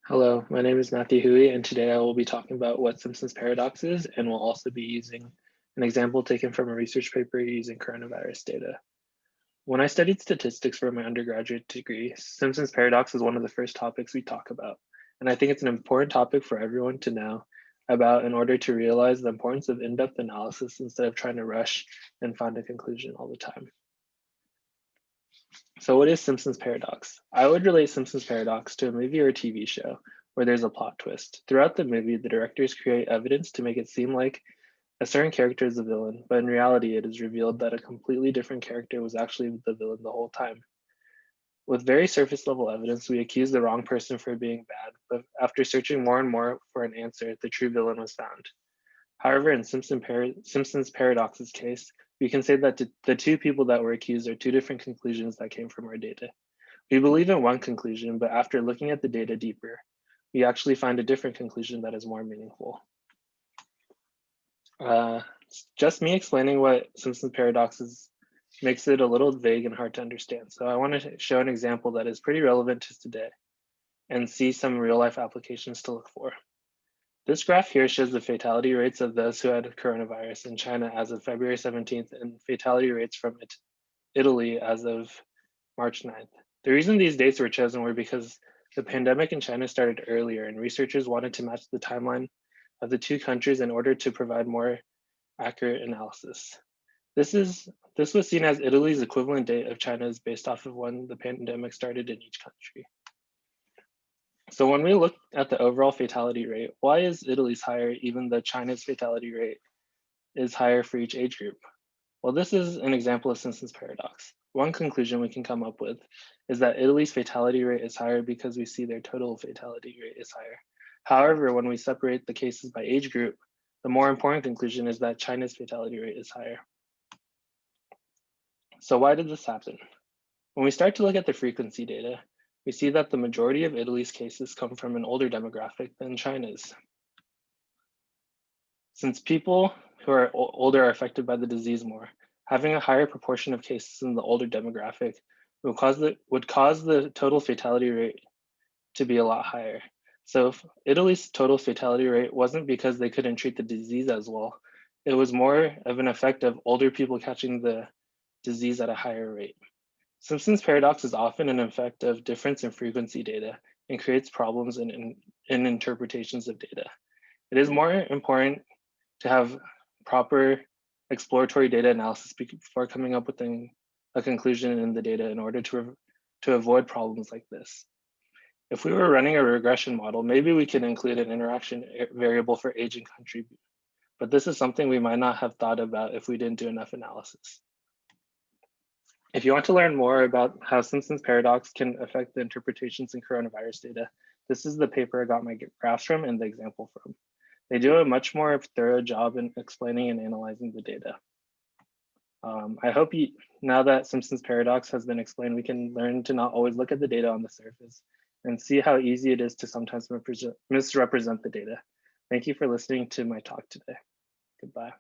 Hello, my name is Matthew Hui, and today I will be talking about what Simpson's paradox is, and we'll also be using an example taken from a research paper using coronavirus data. When I studied statistics for my undergraduate degree, Simpson's paradox is one of the first topics we talk about, and I think it's an important topic for everyone to know about in order to realize the importance of in-depth analysis instead of trying to rush and find a conclusion all the time. So what is Simpson's paradox? I would relate Simpson's paradox to a movie or a TV show where there's a plot twist. Throughout the movie, the directors create evidence to make it seem like a certain character is the villain, but in reality, it is revealed that a completely different character was actually the villain the whole time. With very surface level evidence, we accuse the wrong person for being bad, but after searching more and more for an answer, the true villain was found. However, in Simpson's paradox's case, we can say that the two people that were accused are two different conclusions that came from our data. We believe in one conclusion, but after looking at the data deeper, we actually find a different conclusion that is more meaningful. Uh, just me explaining what Simpson's paradox is makes it a little vague and hard to understand. So I want to show an example that is pretty relevant to today and see some real life applications to look for. This graph here shows the fatality rates of those who had coronavirus in China as of February 17th and fatality rates from Italy as of March 9th. The reason these dates were chosen were because the pandemic in China started earlier and researchers wanted to match the timeline of the two countries in order to provide more accurate analysis. This was seen as Italy's equivalent date of China's based off of when the pandemic started in each country. So when we look at the overall fatality rate, why is Italy's higher even though China's fatality rate is higher for each age group? Well, this is an example of Simpson's paradox. One conclusion we can come up with is that Italy's fatality rate is higher because we see their total fatality rate is higher. However, when we separate the cases by age group, the more important conclusion is that China's fatality rate is higher. So why did this happen? When we start to look at the frequency data, we see that the majority of Italy's cases come from an older demographic than China's. Since people who are older are affected by the disease more, having a higher proportion of cases in the older demographic would cause the total fatality rate to be a lot higher. So Italy's total fatality rate wasn't because they couldn't treat the disease as well. It was more of an effect of older people catching the disease at a higher rate. Simpson's paradox is often an effect of difference in frequency data and creates problems in interpretations of data. It is more important to have proper exploratory data analysis before coming up with a conclusion in the data in order to avoid problems like this. If we were running a regression model, maybe we could include an interaction variable for age and country, but this is something we might not have thought about if we didn't do enough analysis. If you want to learn more about how Simpson's paradox can affect the interpretations in coronavirus data, this is the paper I got my graphs from and the example from. They do a much more thorough job in explaining and analyzing the data. I hope now that Simpson's paradox has been explained, we can learn to not always look at the data on the surface and see how easy it is to sometimes misrepresent the data. Thank you for listening to my talk today. Goodbye.